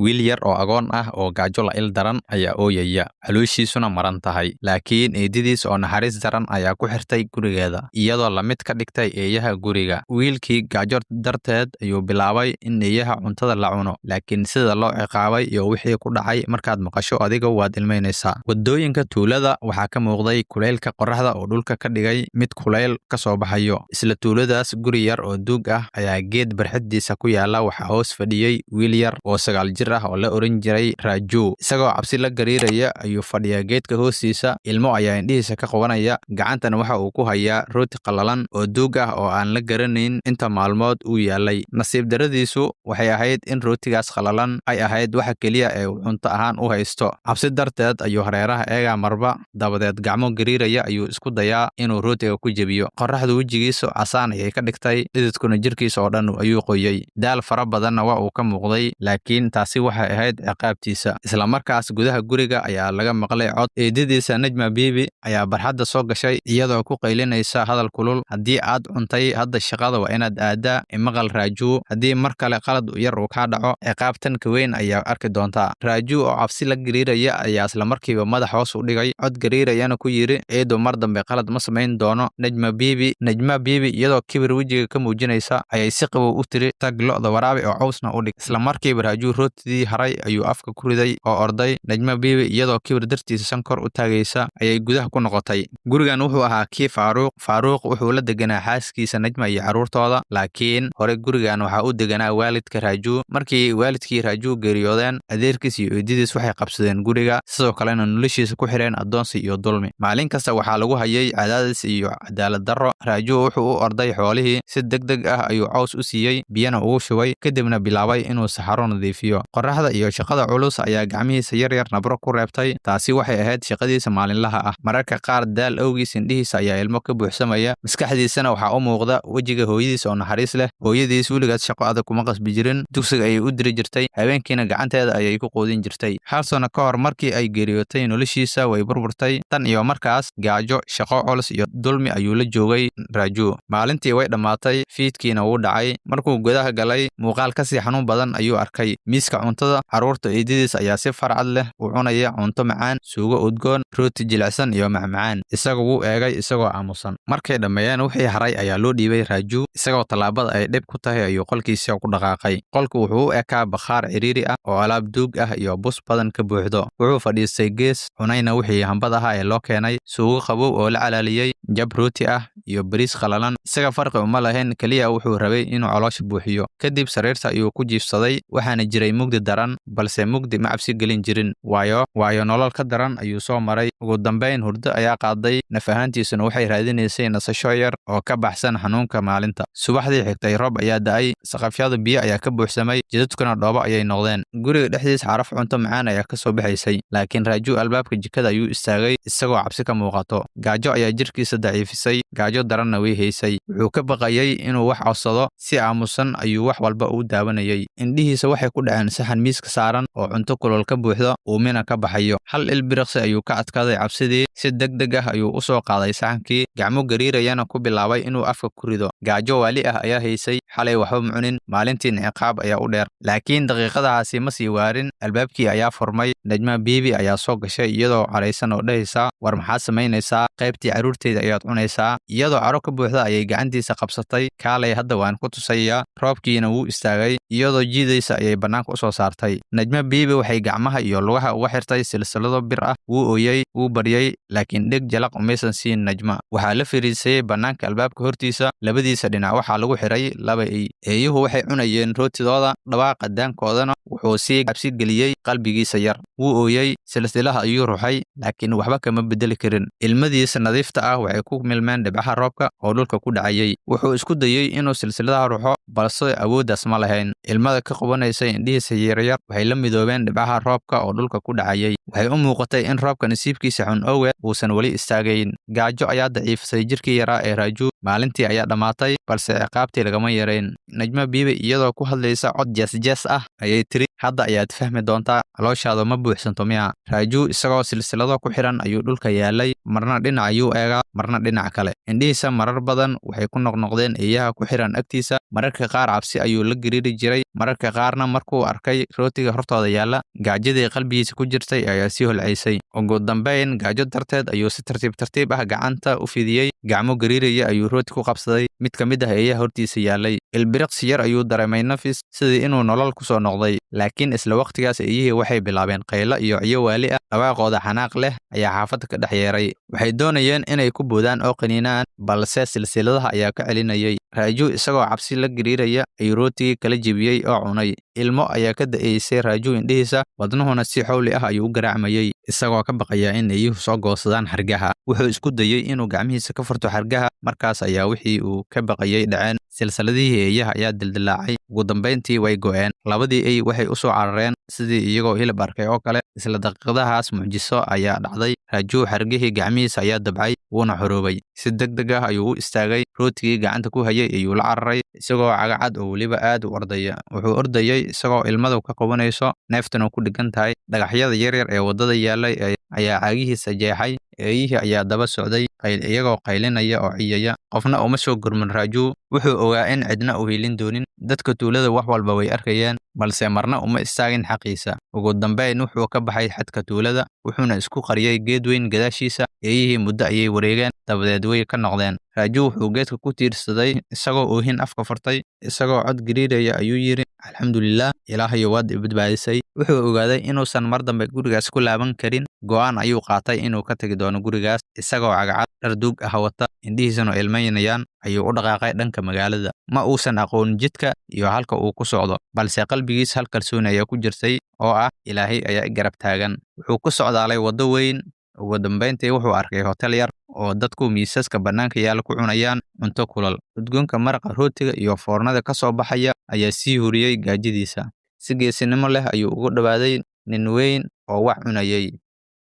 wiil yar oo agoon ah oo gaajo la il daran ayaa ooyaya, calooshiisuna maran tahay. Laakiin eedadiis oo naxariis daran ayaa ku xirtay gurigeeda, iyadoo la mid ka dhigtay eeyaha guriga. Wiilkii gaajo darteed ayuu bilaabay in eeyaha cuntada la cuno, laakiin sida loo ciqaabay iyo wixii ku dhacay markaad maqasho adiga waad ilmaynaysaa. Waddooyinka tuulada waxaa ka muuqday kulaylka qorraxda oo dhulka ka dhigay mid kulayl ka soo baxayo. Isla tuuladaas, guri yar oo duug ah ayaa geed barxaddiisa ku yaala waxaa hoos fadhiyey wiil yar oo 9 jir ah oo la oran jiray Raju. Isagoo cabsi la gariiraya ayuu fadhiyaa geedka hoostiisa. Ilmo ayaa indhihiisa ka qabanaya, gacantana waxa uu ku hayaa rooti qallalan oo duug ah oo aan la garanayn inta maalmood uu yaalay. Nasiib daradiisu waxay ahayd in rootigaas qallalan ay ahayd waxa keliya ee uu cunto ahaan u haysto. Cabsi darteed ayuu hareeraha eegaa marba, dabadeed gacmo gariiraya ayuu isku dayaa inuu rootiga ku jebiyo. Qorraxdu wejigiisa casaan ayay ka dhigtay, dhididkuna jirkiisa oo dhan ayuu qoyay. Daal fara badanna waa uu ka muuqday, laakiin taasi waxay ahayd ciqaabtiisa. Isla markaas gudaha guriga ayaa laga maqlay cod. Eedadiisa Najma Bibi ayaa barxadda soo gashay iyadoo ku qaylinaysa hadal kulul: haddii aad cuntay hadda shaqada waa inaad aadaa. Imaqal Raju, haddii mar kale qalad yar uu kaa dhaco, ciqaabtan ka weyn ayaa arki doontaa. Raju oo cabsi la gariiraya ayaa isla markiiba madax hoos u dhigay, cod gariirayana ku yidhi eedo mar dambe qalad ma samayn doono. Najma Bibi iyadoo kibir wejiga ka muujinaysa ayay si qabow u tiri, tag lo'da waraabi oo cawsna u dhig. Isla markiiba Raju rootidii haray ayuu afka ku riday oo orday. Najma Bibi iyadoo kibir dartiisa sankor u taagaysa ayay gudaha ku noqotay. Gurigan wuxuu ahaa kii Faaruq wuxuu la deganaa xaaskiisa Najma iyo carruurtooda, laakiin hore gurigan waxaa u deganaa waalidka Raju. Markii waalidkii Raju geeriyoodeen, adeerkiis iyo eedadiis waxay qabsadeen guriga, sidoo kalena noloshiisa ku xireen addoonsi iyo dulmi. Maalin kasta waxaa lagu hayay cadaadis iyo cadaalad darro. Raju wuxuu u orday xoolihii, si degdeg ah ayuu caws u siiyey, biyana ugu shubay, kadibna bilaabay inuu saxaro nadiifiyo. Qorraxda iyo shaqada culus ayaa gacmihiisa yaryar nabro ku reebtay. Taasi waxay ahayd shaqadiisa maalinlaha ah. Mararka qaar daal awgiis indhihiisa ayaa ilmo ka buuxsamaya, maskaxdiisana waxaa u muuqda wejiga hooyadiis oo naxariis leh. Hooyadiis weligaas shaqo adag kuma qasbi jirin, dugsiga ayay u diri jirtay, habeenkiina gacanteeda ayay ku quudin jirtay. Hal sano ka hor markii ay geeriyootay, noloshiisa way burburtay. Tan iyo markaas, gaajo, shaqo culus iyo dulmi ayuu la joogay Raju. Maalintii way dhammaatay, fiidkiina wuu dhacay. Markuu gudaha galay, muuqaal ka sii xanuun badan ayuu arkay. Miiska cuntada, carruurta eedadiis ayaa si farxad leh u cunaya cunto macaan, suugo udgoon, rooti jilicsan iyo macmacaan. Isagu wuu eegay isagoo aamusan. Markay dhammeeyeen wixii haray ayaa loo dhiibay Raju. Isagoo tallaabada ay dhib ku tahay ayuu qolkiisa ku dhaqaaqay. Qolku wuxuu u ekaa bakhaar ciriiri ah oo alaab duug ah iyo bus badan ka buuxdo. Wuxuu fadhiistay gees, cunayna wixii hambad ahaa ee loo keenay, suugo qabow oo la calaaliyey, jab rooti ah iyo bariis qallalan. Isaga farqi uma lahayn, kaliya wuxuu rabay inuu caloosha buuxiyo. Kadib sariirta ayuu ku jiifsaday. Waxaana jiray mugdi daran, balse mugdi ma cabsi gelin jirin, waayo nolol ka daran ayuu soo maray. Ugu dambayn hurdo ayaa qaaday, naf ahaantiisuna waxay raadinaysay nasasho yar oo ka baxsan xanuunka maalinta. Subaxdii xigtay roob ayaa da'ay, saqafyada biyo ayaa ka buuxsamay, jidadkuna dhoobo ayay noqdeen. Guriga dhexdiisa xaraf cunto macaan ayaa ka soo baxaysay, laakiin Raju albaabka jikada ayuu istaagay isagoo cabsi ka muuqato. Gaajo ayaa jirkiisa daciifisay, gaajo daranna way haysay. Wuxuu ka baqayay inuu wax codsado, si aamusan ayuu wax walba u daawanayay. Indhihiisa waxay ku dhaceen saxan miiska saaran oo cunto kulul ka buuxdo, uumina ka baxayo. Hal ilbiriqsi ayuu ka adkaaday cabsidii, si degdeg ah ayuu u soo qaaday saxankii, gacmo gariirayana ku bilaabay inuu afka ku rido. Gaajo waali ah ayaa haysay, xalay waxba ma cunin, maalintiina ciqaab ayaa u dheer. Laakiin daqiiqadahaasi ma sii waarin, albaabkii ayaa furmay. Najma Bibi ayaa soo gashay iyadoo caraysan oo dhahaysa, war maxaad samaynaysaa? Qaybtii carruurteyda ayaad cunaysaa. Iyadoo caro ka buuxda ayay gacantiisa qabsatay. Kaalay hadda waan ku tusayaa. Roobkiina wuu istaagay, iyadoo jiidaysa ayay bannaanka u soo saartay. Najma Bibi waxay gacmaha iyo lugaha uga xirtay silsilado bir ah. Wuu ooyey, wuu baryay, laakiin dheg jalaq umaysan siin Najma. Waxaa la fariisayay bannaanka albaabka hortiisa, labadiisa dhinac waxaa lagu xiray laba ey. Eeyuhu waxay cunayeen rootidooda, dhawaaqa daankoodana wuxuu sii cabsi geliyey qalbigiisa yar. Wuu ooyey, silsilaha ayuu ruxay, laakiin waxba kama bedeli karin. Ilmadiisa nadiifta ah waxay ku milmeen dhibcaha roobka oo dhulka ku dhacayay. Wuxuu isku dayay inuu silsiladaha ruxo, balse awooddaas ma lahayn. Ilmada ka qabanaysa indhihiisa yaryar waxay la midoobeen dhibcaha roobka oo dhulka ku dhacayay. Waxay u muuqatay in roobka nasiibkiisa xun awgeed uusan weli istaagayn. Gaajo ayaa daciifisay jirkii yaraa ee Raju. Maalintii ayaa dhammaatay, balse ciqaabtii lagama yarayn. Najma Bibi iyadoo ku hadlaysa cod jees-jees ah ayay tiri, hadda ayaad fahmi doontaa calooshaadu ma buuxsanto miya. Raaju isagoo silsilado ku xiran ayuu dhulka yaalay, marna dhinac ayuu eegaa, marna dhinac kale. Indhihiisa marar badan waxay ku noqnoqdeen eeyaha ku xiran agtiisa. Mararka qaar cabsi ayuu la gariiri jiray, mararka qaarna markuu arkay rootiga hortooda yaalla, gaajadii qalbigiisa ku jirtay ayaa sii holcaysay. Ugu dambayn, gaajo darteed ayuu si tartiib tartiib ah gacanta u fidiyey, gacmo gariiraya ayuu rooti ku qabsaday mid ka mid ah eeyaha hortiisa yaallay. Ilbiriqsi yar ayuu dareemay nafis, sidii inuu nolol ku soo noqday. Laakiin isla waqtigaas eeyihii waxay bilaabeen qaylo iyo ciyo waali ah. Dhawaaqooda xanaaq leh ayaa xaafadda ka dhex yeeray. Waxay doonayeen inay ku boodaan oo qaniinaan, balse silsiladaha ayaa ka celinayay. Raaju isagoo cabsi la gariiraya ayuu rootigii kala jebiyey oo cunay. Ilmo ayaa ka da'eysay Raaju indhihiisa, wadnuhuna si xawli ah ayuu u garaacmayay, isagoo ka baqaya in eeyuhu soo goosadaan xargaha. Wuxuu isku dayay inuu gacmihiisa ka furto xargaha, markaas ayaa wixii uu ka baqayay dhaceen. Silsiladihii eeyaha ayaa dildillaacay. Ugu dambayntii way go'een. Labadii eey waxay u soo carareen sidii iyagoo hilib arkay oo kale. Isla daqiiqadahaas mucjiso ayaa dhacday. Raaju xargihii gacmihiisa ayaa dabcay, wuuna xoroobay. Si degdeg ah ayuu u istaagay, rootigii gacanta ku hayay ayuu la cararay, isagoo cagacad oo weliba aad u ordaya. Wuxuu ordayay isagoo ilmadu ka qabanayso, neeftuna ku dheggan tahay. Dhagaxyada yaryar ee waddada yaallay ayaa caagihiisa jeexay. Eeyihii ayaa daba socday, iyagoo qaylinaya oo ciyaya. Qofna uma soo gurman Raaju. Wuxuu ogaa in cidna u hiilin doonin. Dadka tuulada wax walba way arkayeen, balse marna uma istaagin xaqiisa. Ugu dambayn wuxuu ka baxay xadka tuulada, wuxuuna isku qariyay geed weyn gadaashiisa. Eeyihii muddo ayay wareegeen, dabadeed way ka noqdeen. Raaju wuxuu geedka ku tiirsaday, isagoo oohin afka furtay. Isagoo cod gariiraya ayuu yidhi, alxamdulillaah, Ilaahayow waad i badbaadisay. Wuxuu ogaaday inuusan mar dambe gurigaas ku laaban karin. Go'aan ayuu qaatay inuu ka tagi doono gurigaas, isagoo cagacad dhar duug ah wata, indhihiisana ilmaynayaan, ayuu u dhaqaaqay dhanka magaalada. Ma uusan aqoon jidka iyo halka uu ku socdo, balse qalbigiis hal kalsooni ayaa ku jirtay oo ah Ilaahay ayaa i garab taagan. Wuxuu ku socdaalay waddo weyn. Ugu dambayntii wuxuu arkay hotel yar oo dadku miisaska bannaanka yaalla ku cunayaan cunto kulul. Udgoonka maraqa rootiga iyo foornada ka soo baxaya ayaa sii huriyey gaajadiisa. Si geesinimo leh ayuu ugu dhawaaday nin weyn oo wax cunayay.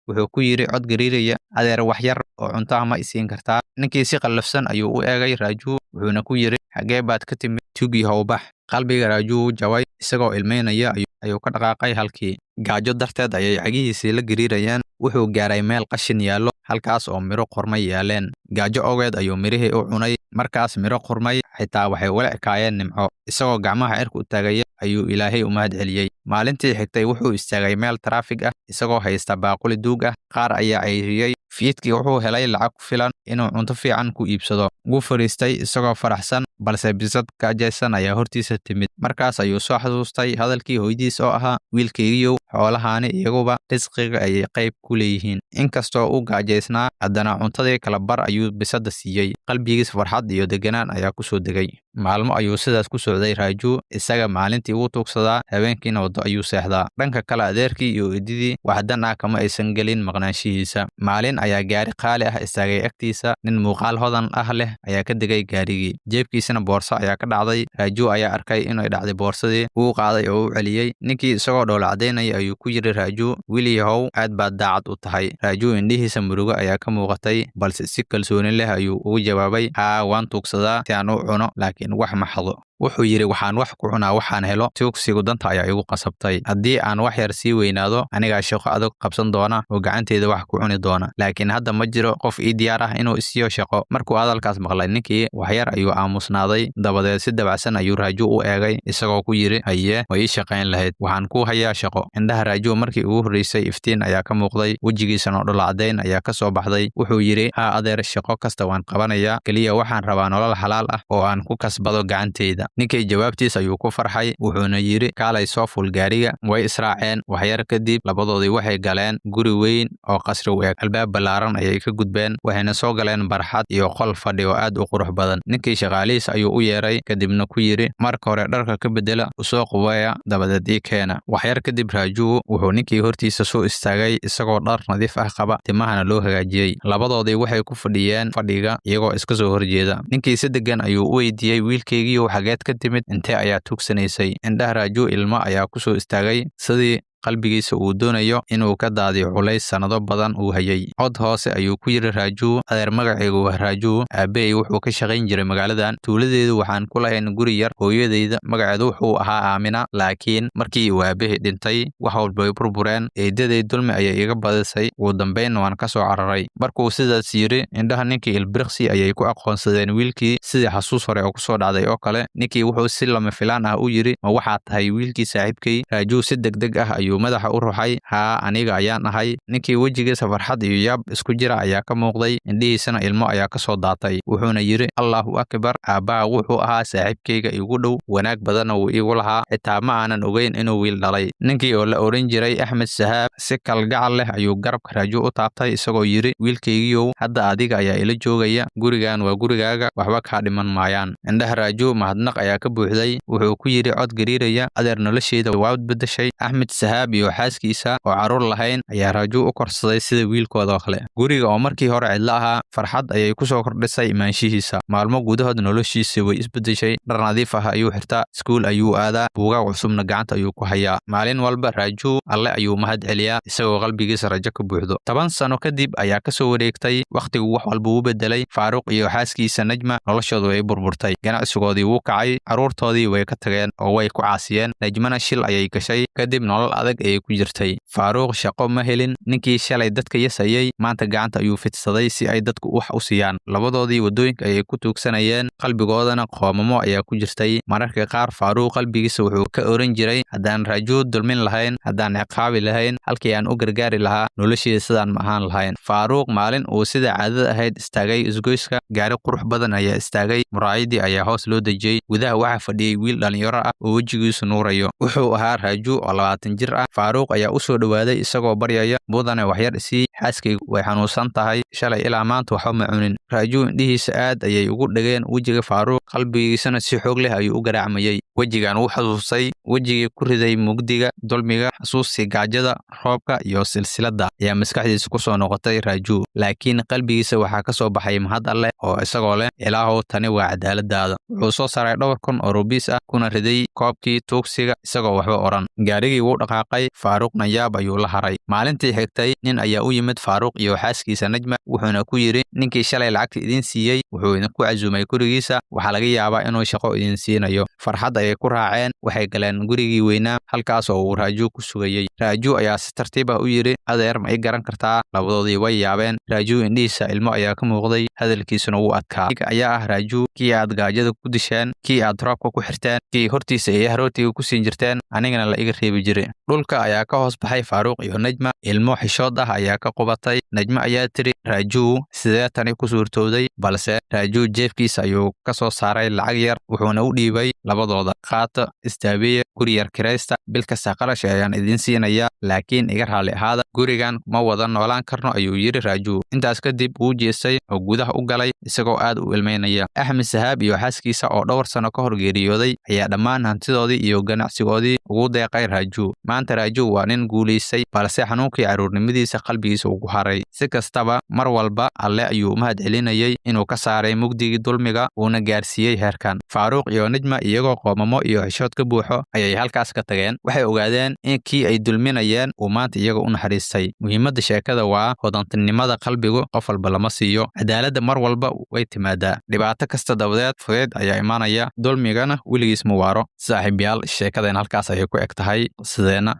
Wuxuu ku yidhi cod gariiraya, adeer wax yar oo cunto ah ma i siin kartaa? Ninkii si qallafsan ayuu u eegay Raaju, wuxuuna ku yidhi, xagee baad ka timid? Tuugii ha u bax. Qalbiga Raaju wuu jabay, isagoo ilmaynaya ayuu ka dhaqaaqay halkii. Gaajo darteed ayay cagihiisii la gariirayaan. Wuxuu gaaray meel qashin yaallo, halkaas oo miro qurmay yaaleen. Gaajo ogeed ayuu mirihii u cunay, markaas miro qurmay xitaa waxay wala ekaayeen nimco. Isagoo gacmaha cirka u taagaya ayuu Ilaahay u mahad celiyey. Maalintii xigtay wuxuu istaagay meel taraafig ah, isagoo haysta baaquli duug ah. Qaar ayaa cayriyey. Fiidkii wuxuu helay lacag ku filan inuu cunto fiican ku iibsado. Wuu fariistay isagoo faraxsan, balse bisad gaajaysan ayaa hortiisa timid. Markaas ayuu soo xasuustay hadalkii hooyadiis oo ahaa, wiilkaygiiyow, xoolahaani iyaguba risqiga ayay qayb ku leeyihiin. Inkastoo uu gaajaysnaa, haddana cuntadii kala bar ayuu bisadda siiyey. Qalbigiis farxad iyo deganaan ayaa ku soo degay. Maalmo ayuu sidaas ku socday Raaju, isaga maalintii wuu tuugsadaa, habeenkiina waddo ayuu seexdaa. Dhanka kale adeerkii iyo eedadii wax dan ah kama aysan gelin maqnaanshihiisa. Maalin ayaa gaari qaali ah istaagay agtiisa. Nin muuqaal hodan ah leh ayaa ka degay gaarigii. Jeebkiisana boorso ayaa ka dhacday. Raaju ayaa arkay inay dhacday boorsadii. Wuu qaaday oo u celiyey. Ninkii isagoo dhoola cadaynaya ayuu ku yidhi Raaju, wiilyahow, aad baad daacad u tahay. Raaju indhihiisa murugo ayaa ka muuqatay, balse si kalsooni leh ayuu ugu jawaabay, haa, waan tuugsadaa si aan u cuno, laakiin wax ma xado. Wuxuu yidhi, waxaan wax ku cunaa waxaan helo. Tuugsigu danta ayaa igu qasabtay. Haddii aan wax yar sii weynaado, anigaa shaqo adag qabsan doona oo gacanteeda wax ku cuni doona. Laakiin hadda ma jiro qof ii diyaar ah inuu isiiyo shaqo. Markuu hadalkaas maqlay ninkii, wax yar ayuu aamusnaaday. Dabadeed si dabacsan ayuu Raaju u eegay, isagoo ku yidhi, haye, way ii shaqayn lahayd. Waxaan ku hayaa shaqo. Indhaha Raaju markii ugu horreysay iftiin ayaa ka muuqday, wejigiisana dhoola cadayn ayaa ka soo baxday. Wuxuu yidhi, haa adeer, shaqo kasta waan qabanayaa, keliya waxaan rabaa nolol xalaal ah oo aan ku kasbado gacanteyda. Ninkii jawaabtiis ayuu ku farxay, wuxuuna yidhi, kaalay soo ful gaariga. Way israaceen. Wax yar kadib labadoodii waxay galeen guri weyn oo qasri u eg. Albaab ballaaran ayay ka gudbeen, waxayna soo galeen barxad iyo qol fadhi oo aad u qurux badan. Ninkii shaqaalihiis ayuu u yeeray, kadibna ku yidhi, marka hore dharka ka bedela, u soo qubeeya, dabadeed ii keena. Wax yar kadib Raaju wuxuu ninkii hortiisa soo istaagay, isagoo dhar nadiif ah qaba, timahana loo hagaajiyey. Labadoodii waxay ku fadhiyeen fadhiga iyagoo iska soo horjeeda. Ninkii si degan ayuu u weydiiyey, wiilkaygiiyow, xageed ka timid? Intee ayaa tuugsanaysay? Indhaha Raaju ilmo ayaa ku soo istaagay, sidii qalbigiisa uu doonayo inuu ka daadiyo culays sanado badan uu hayay. Cod hoose ayuu ku yiri Raaju, adeer magacaygu waa Raaju, aabbahay wuxuu ka shaqayn jiray magaaladan. Tuuladeedu waxaan ku lahayn guri yar. Hooyadayda magaceedu wuxuu ahaa Aamina, laakiin markii uu aabbahay dhintay wax walba way burbureen. Eedaday dulmi ayay iga badisay. Ugu dambeyn waan ka soo cararay. Markuu sidaas yiri, indhaha ninkii ilbiriqsi ayay ku aqoonsadeen wiilkii sidii xasuus hore oo ku soo dhacday oo kale. Ninkii wuxuu si lama filaan ah u yiri, ma waxaad tahay wiilkii saaxiibkay? Raaju si degdeg ah ayuu madaxa u ruxay. Haa, aniga ayaan ahay. Ninkii wejigiisa farxad iyo yaab isku jira ayaa ka muuqday, indhihiisana ilmo ayaa ka soo daatay. Wuxuuna yiri, Allahu akbar, aabbaha wuxuu ahaa saaxiibkayga igu dhow, wanaag badanna wuu iigu lahaa, xitaa ma aanan ogeyn inuu wiil dhalay. Ninkii oo la oran jiray Axmed Sahaab si kalgacal leh ayuu garabka Raaju u taabtay isagoo yiri, wiilkaygiiow, hadda adiga ayaa ila joogaya, gurigan waa gurigaaga, waxba kaa dhiman maayaan. Indhaha Raaju mahadnaq ayaa ka buuxday. Wuxuu ku yiri cod gariiraya, adeer noloshayda waad beddeshay. Axmed Sahaab iyo xaaskiisa oo carruur lahayn ayaa Raaju u korsaday sida wiilkooda oo kale. Guriga oo markii hore cidla ahaa, farxad ayay ku soo kordhisay imaanshihiisa. Maalmo gudahood noloshiisa way isbeddeshay. Dhar nadiif ah ayuu xirtaa, iskuul ayuu aadaa, buugaag cusubna gacanta ayuu ku hayaa. Maalin walba Raaju alle ayuu mahad celiyaa isagoo qalbigiisa rajo ka buuxdo. 10 sano kadib ayaa ka soo wareegtay, wakhtigu wax walba wuu beddelay. Faaruq iyo xaaskiisa Najma noloshoodu way burburtay. Ganacsigoodii wuu kacay, carruurtoodii way ka tageen oo way ku caasiyeen. Najmana shil ayay gashay, kadib nolol adag ayay ku jirtay. Faaruq shaqo ma helin. Ninkii shalay dadka yasayay maanta gacanta ayuu fidsaday si ay dadku wax u siiyaan. Labadoodii waddooyinka ayay ku tuugsanayeen, qalbigoodana qoomamo ayaa ku jirtay. Mararka qaar Faaruq qalbigiisa wuxuu ka oran jiray, haddaan Raaju dulmin lahayn, haddaan ciqaabi lahayn, halkii aan u gargaari lahaa, noloshiisa sidaan ma ahaan lahayn. Faaruq maalin uu sida caadada ahayd istaagay isgoyska, gaari qurux badan ayaa istaagay, muraayadii ayaa hoos loo dejiyey. Gudaha waxaa fadhiyay wiil dhalinyaro ah oo wejigiisu nuurayo. Wuxuu ahaa Raaju oo 20 jir ah. Faaruq ayaa u soo dhawaaday isagoo baryaya, mudane waxyar isii, xaaskaygu way xanuunsan tahay, shalay ilaa maanta waxba ma cunin. Raaju indhihiisa aad ayay ugu dhageen wejiga Faaruq, qalbigiisana si xoog leh ayuu u garaacmayay. Wejigan wuu xasuustay, wejigii ku riday mugdiga, dulmiga, xasuustii gaajada, roobka iyo silsiladda ayaa maskaxdiisa ku soo noqotay Raaju. Laakiin qalbigiisa waxaa ka soo baxay mahad alle oo isagoo leh, Ilaahow, tani waa cadaaladaada. Wuxuu soo saaray 2 kun oo rubiis ah kuna riday koobkii tuugsiga isagoo waxba oran. Gaarigii wuu dhaqaaqay, Faaruqna yaab ayuu la haray. Maalintii xigtay, nin ayaa u yimid Faaruq iyo xaaskiisa Najma, wuxuuna ku yiri, ninkii shalay lacagta idin siiyey wuxuu idinku casuumay gurigiisa, waxaa laga yaabaa inuu shaqo idin siinayo. Farxad ayay ku raaceen, waxay galeen gurigii weynaa, halkaas oo uu Raaju ku sugayay. Raaju ayaa si tartiib ah u yiri, adeer ma i garan kartaa? Labadoodii way yaabeen. Raaju indhihiisa ilmo ayaa ka muuqday, hadalkiisuna wuu adkaa. Aniga ayaa ah Raaju, kii aad gaajada ku disheen, kii aad roobka ku xirteen, kii hortiisa iyo harootiga ku siin jirteen, anigana la iga reebi jiray. Dhulka ayaa ka hoos baxay Faaruq iyo Najma, ilmo xishood ah ayaa ka qubatay. Najma ayaa tiri, Raaju, sidee tani ku suurtooday? Balse Raaju jeefkiisa ayuu ka soo saaray lacag yar, wuxuuna u dhiibay labadooda. Qaata, istaabiya, guri yar kiraysta, bil kasta qarash ayaan idin siinayaa, laakiin iga raalli ahaada, gurigan ma wada noolaan karno ayuu yiri Raaju. Intaas kadib wuu jeestay oo gudaha u galay isagoo aad u ilmeynaya. Axmed Sahaab iyo xaaskiisa oo 2 sano ka hor geeriyooday ayaa dhammaan hantidoodii iyo ganacsigoodii ugu deeqay Raaju. Maanta Raaju waa nin guulaystay, balse xanuunkii carruurnimadiisa qalbigiisa ugu haray. Si kastaba, mar walba alle ayuu mahad celinayay inuu ka saaray mugdigii dulmiga uuna gaarsiiyey heerkan. Faaruq iyo Najma iyagoo qoomamo iyo xishood ka buuxo ayay halkaas ka tageen. Waxay ogaadeen in kii ay dulminayeen uu maanta iyaga u naxariistay. Muhiimadda sheekada waa hodantinimada qalbigu qof walba lama siiyo. Cadaaladda mar walba way timaadaa. Dhibaato kasta dabadeed fudeed ayaa imaanaya, dulmigana weligiis ma waaro. Saaxiibayaal, sheekadeen halkaas ayay ku eg tahay. Sideena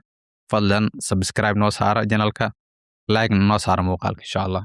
fadlan subscribe noo saara channelka, like noo saara muuqaalka insha Allah.